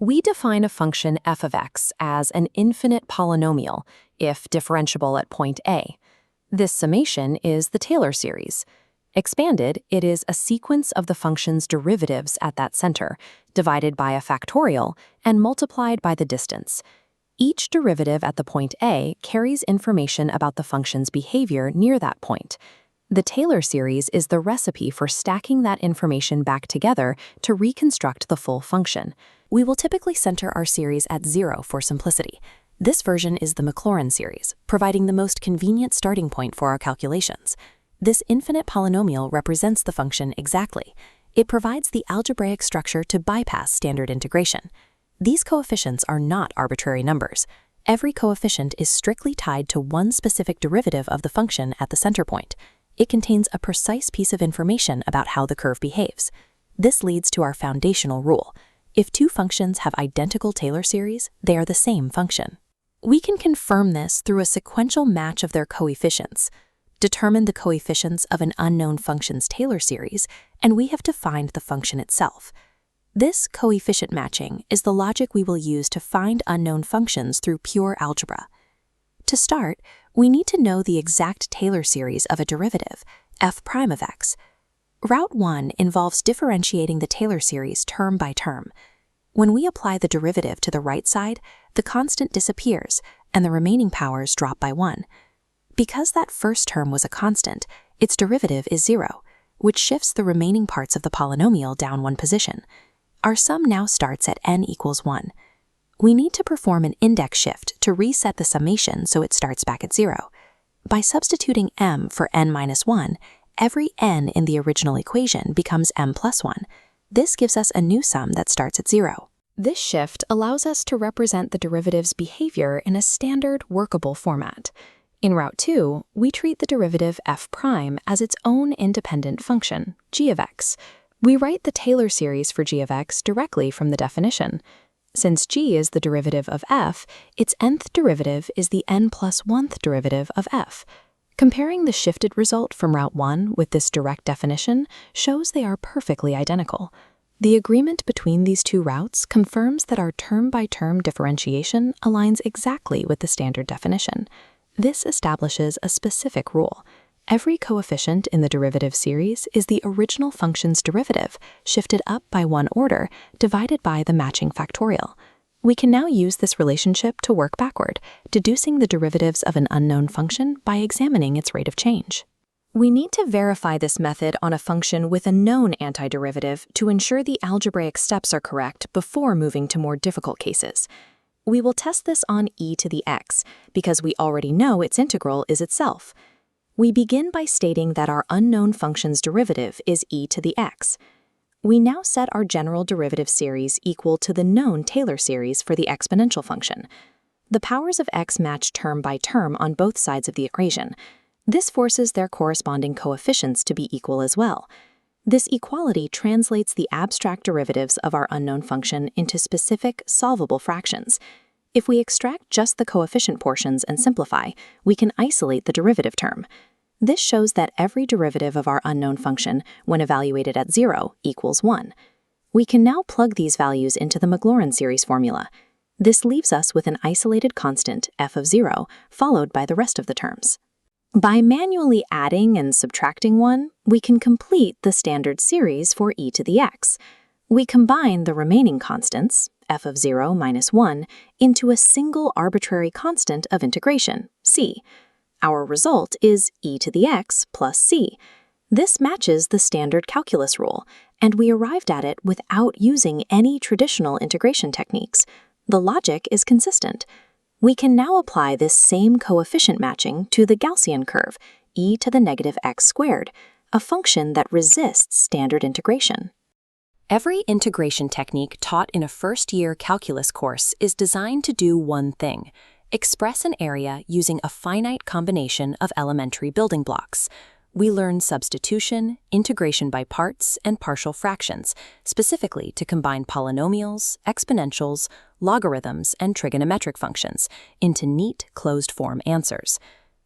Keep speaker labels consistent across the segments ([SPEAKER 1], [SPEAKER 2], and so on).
[SPEAKER 1] We define a function f of x as an infinite polynomial if differentiable at point A. This summation is the Taylor series. Expanded, it is a sequence of the function's derivatives at that center, divided by a factorial and multiplied by the distance. Each derivative at the point A carries information about the function's behavior near that point. The Taylor series is the recipe for stacking that information back together to reconstruct the full function. We will typically center our series at 0 for simplicity. This version is the Maclaurin series, providing the most convenient starting point for our calculations. This infinite polynomial represents the function exactly. It provides the algebraic structure to bypass standard integration. These coefficients are not arbitrary numbers. Every coefficient is strictly tied to one specific derivative of the function at the center point. It contains a precise piece of information about how the curve behaves. This leads to our foundational rule. If two functions have identical Taylor series, they are the same function. We can confirm this through a sequential match of their coefficients. Determine the coefficients of an unknown function's Taylor series, and we have defined the function itself. This coefficient matching is the logic we will use to find unknown functions through pure algebra. To start, we need to know the exact Taylor series of a derivative, f prime of x. Route 1 involves differentiating the Taylor series term by term. When we apply the derivative to the right side, the constant disappears and the remaining powers drop by 1. Because that first term was a constant, its derivative is 0, which shifts the remaining parts of the polynomial down one position. Our sum now starts at n equals 1. We need to perform an index shift to reset the summation so it starts back at 0. By substituting m for n minus 1, every n in the original equation becomes m plus 1. This gives us a new sum that starts at 0. This shift allows us to represent the derivative's behavior in a standard, workable format. In Route 2, we treat the derivative f prime as its own independent function, g of x. We write the Taylor series for g of x directly from the definition. Since g is the derivative of f, its nth derivative is the n plus 1th derivative of f. Comparing the shifted result from Route 1 with this direct definition shows they are perfectly identical. The agreement between these two routes confirms that our term-by-term differentiation aligns exactly with the standard definition. This establishes a specific rule. Every coefficient in the derivative series is the original function's derivative, shifted up by one order, divided by the matching factorial. We can now use this relationship to work backward, deducing the derivatives of an unknown function by examining its rate of change. We need to verify this method on a function with a known antiderivative to ensure the algebraic steps are correct before moving to more difficult cases. We will test this on e to the x, because we already know its integral is itself. We begin by stating that our unknown function's derivative is e to the x. We now set our general derivative series equal to the known Taylor series for the exponential function. The powers of x match term by term on both sides of the equation. This forces their corresponding coefficients to be equal as well. This equality translates the abstract derivatives of our unknown function into specific, solvable fractions. If we extract just the coefficient portions and simplify, we can isolate the derivative term. This shows that every derivative of our unknown function, when evaluated at 0, equals 1. We can now plug these values into the Maclaurin series formula. This leaves us with an isolated constant, f of 0, followed by the rest of the terms. By manually adding and subtracting 1, we can complete the standard series for e to the x. We combine the remaining constants, f of 0 minus 1, into a single arbitrary constant of integration, c. Our result is e to the x plus c. This matches the standard calculus rule, and we arrived at it without using any traditional integration techniques. The logic is consistent. We can now apply this same coefficient matching to the Gaussian curve, e to the negative x squared, a function that resists standard integration. Every integration technique taught in a first-year calculus course is designed to do one thing: express an area using a finite combination of elementary building blocks. We learn substitution, integration by parts, and partial fractions, specifically to combine polynomials, exponentials, logarithms, and trigonometric functions into neat, closed-form answers.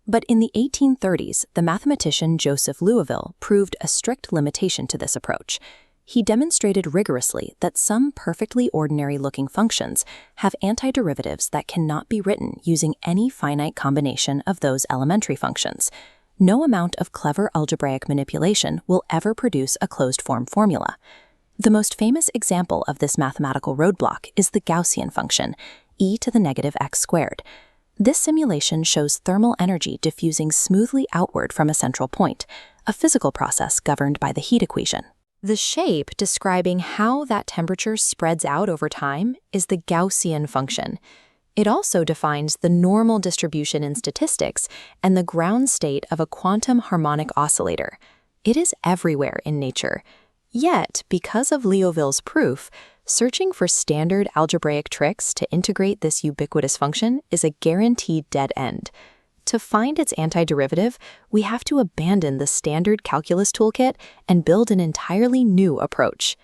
[SPEAKER 1] But in the 1830s, the mathematician Joseph Liouville proved a strict limitation to this approach. He demonstrated rigorously that some perfectly ordinary-looking functions have antiderivatives that cannot be written using any finite combination of those elementary functions. No amount of clever algebraic manipulation will ever produce a closed-form formula. The most famous example of this mathematical roadblock is the Gaussian function, e to the negative x squared. This simulation shows thermal energy diffusing smoothly outward from a central point, a physical process governed by the heat equation. The shape describing how that temperature spreads out over time is the Gaussian function. It also defines the normal distribution in statistics and the ground state of a quantum harmonic oscillator. It is everywhere in nature. Yet, because of Liouville's proof, searching for standard algebraic tricks to integrate this ubiquitous function is a guaranteed dead end. To find its antiderivative, we have to abandon the standard calculus toolkit and build an entirely new approach.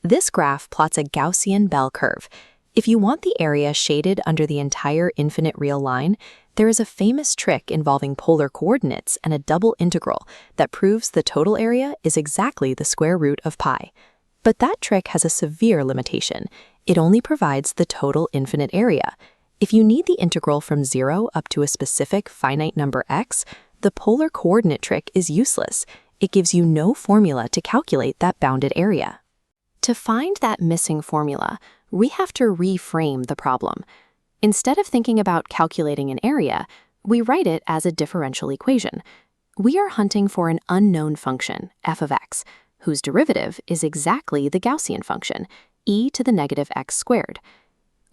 [SPEAKER 1] This graph plots a Gaussian bell curve. If you want the area shaded under the entire infinite real line, there is a famous trick involving polar coordinates and a double integral that proves the total area is exactly the square root of pi. But that trick has a severe limitation. It only provides the total infinite area. If you need the integral from 0 up to a specific finite number x, the polar coordinate trick is useless. It gives you no formula to calculate that bounded area. To find that missing formula, we have to reframe the problem. Instead of thinking about calculating an area, we write it as a differential equation. We are hunting for an unknown function, f of x, whose derivative is exactly the Gaussian function, e to the negative x squared.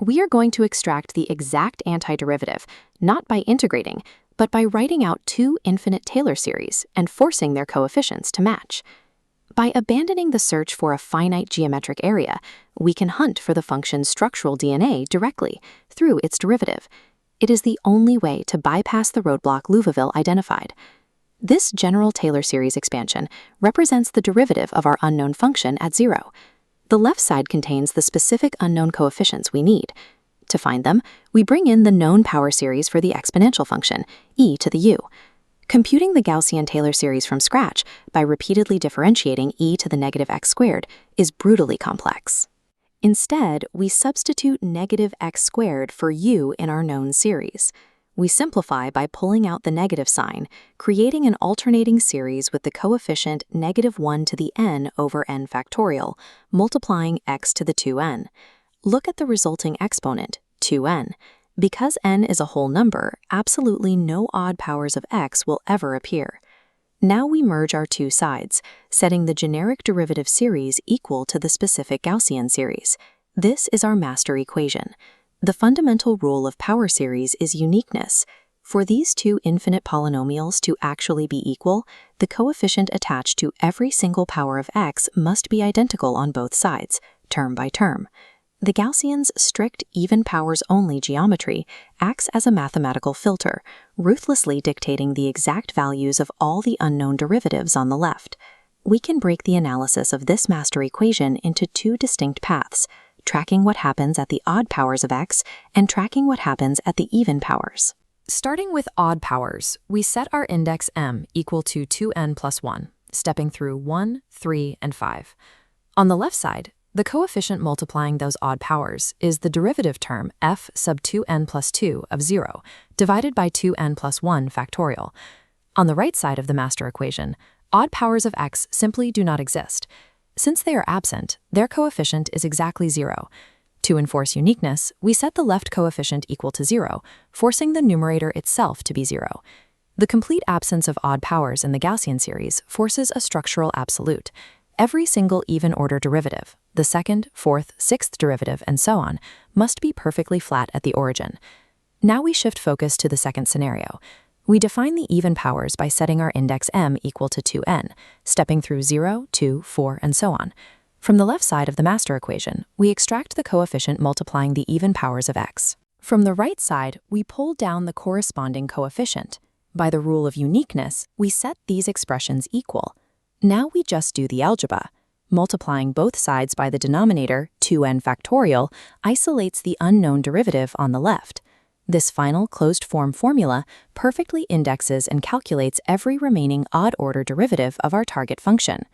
[SPEAKER 1] We are going to extract the exact antiderivative, not by integrating, but by writing out two infinite Taylor series and forcing their coefficients to match. By abandoning the search for a finite geometric area, we can hunt for the function's structural DNA directly, through its derivative. It is the only way to bypass the roadblock Liouville identified. This general Taylor series expansion represents the derivative of our unknown function at 0. The left side contains the specific unknown coefficients we need. To find them, we bring in the known power series for the exponential function, e to the u. Computing the Gaussian Taylor series from scratch by repeatedly differentiating e to the negative x squared is brutally complex. Instead, we substitute negative x squared for u in our known series. We simplify by pulling out the negative sign, creating an alternating series with the coefficient -1 to the n over n factorial, multiplying x to the 2n. Look at the resulting exponent, 2n. Because n is a whole number, absolutely no odd powers of x will ever appear. Now we merge our two sides, setting the generic derivative series equal to the specific Gaussian series. This is our master equation. The fundamental rule of power series is uniqueness. For these two infinite polynomials to actually be equal, the coefficient attached to every single power of x must be identical on both sides, term by term. The Gaussian's strict even powers only geometry acts as a mathematical filter, ruthlessly dictating the exact values of all the unknown derivatives on the left. We can break the analysis of this master equation into two distinct paths, tracking what happens at the odd powers of x and tracking what happens at the even powers. Starting with odd powers, we set our index m equal to 2n plus 1, stepping through 1, 3, and 5. On the left side, the coefficient multiplying those odd powers is the derivative term f sub 2n plus 2 of 0, divided by 2n plus 1 factorial. On the right side of the master equation, odd powers of x simply do not exist. Since they are absent, their coefficient is exactly 0. To enforce uniqueness, we set the left coefficient equal to 0, forcing the numerator itself to be 0. The complete absence of odd powers in the Gaussian series forces a structural absolute. Every single even-order derivative, the second, fourth, sixth derivative, and so on, must be perfectly flat at the origin. Now we shift focus to the second scenario. We define the even powers by setting our index m equal to 2n, stepping through 0, 2, 4, and so on. From the left side of the master equation, we extract the coefficient multiplying the even powers of x. From the right side, we pull down the corresponding coefficient. By the rule of uniqueness, we set these expressions equal. Now we just do the algebra. Multiplying both sides by the denominator, 2n factorial, isolates the unknown derivative on the left. This final closed-form formula perfectly indexes and calculates every remaining odd-order derivative of our target function.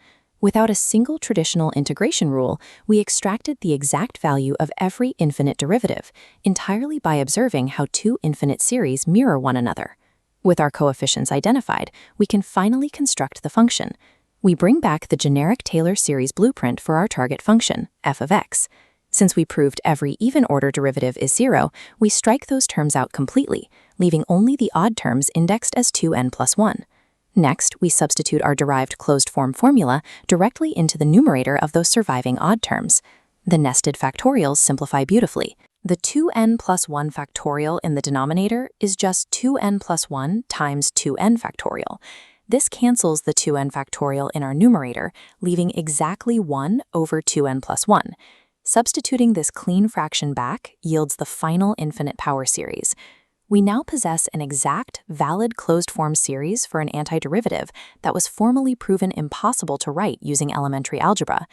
[SPEAKER 1] Without a single traditional integration rule, we extracted the exact value of every infinite derivative, entirely by observing how two infinite series mirror one another. With our coefficients identified, we can finally construct the function. We bring back the generic Taylor series blueprint for our target function, f of x. Since we proved every even-order derivative is 0, we strike those terms out completely, leaving only the odd terms indexed as 2n plus 1. Next, we substitute our derived closed-form formula directly into the numerator of those surviving odd terms. The nested factorials simplify beautifully. The 2n plus 1 factorial in the denominator is just 2n plus 1 times 2n factorial. This cancels the 2n factorial in our numerator, leaving exactly 1 over 2n plus 1. Substituting this clean fraction back yields the final infinite power series. We now possess an exact, valid closed-form series for an antiderivative that was formally proven impossible to write using elementary algebra.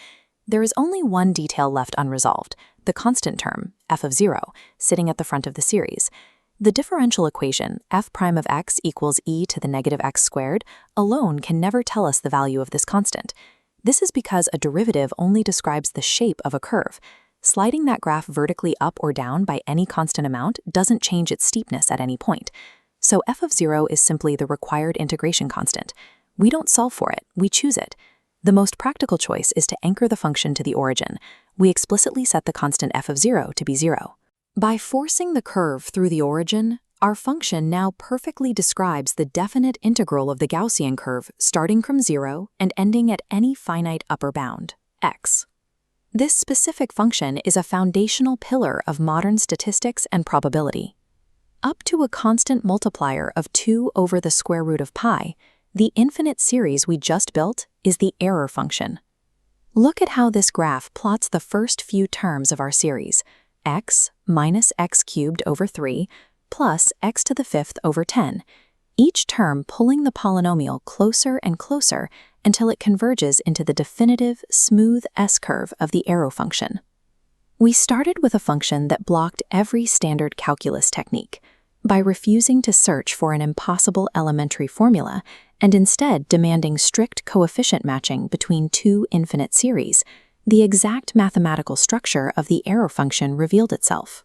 [SPEAKER 1] There is only one detail left unresolved, the constant term, f of 0, sitting at the front of the series. The differential equation, f prime of x equals e to the negative x squared, alone can never tell us the value of this constant. This is because a derivative only describes the shape of a curve. Sliding that graph vertically up or down by any constant amount doesn't change its steepness at any point. So f of 0 is simply the required integration constant. We don't solve for it, we choose it. The most practical choice is to anchor the function to the origin. We explicitly set the constant f of 0 to be 0. By forcing the curve through the origin, our function now perfectly describes the definite integral of the Gaussian curve starting from 0 and ending at any finite upper bound, x. This specific function is a foundational pillar of modern statistics and probability. Up to a constant multiplier of 2 over the square root of pi, the infinite series we just built is the error function. Look at how this graph plots the first few terms of our series, x minus x cubed over 3 plus x to the 5th over 10, each term pulling the polynomial closer and closer until it converges into the definitive, smooth S-curve of the arrow function. We started with a function that blocked every standard calculus technique by refusing to search for an impossible elementary formula and instead demanding strict coefficient matching between two infinite series. The exact mathematical structure of the arrow function revealed itself.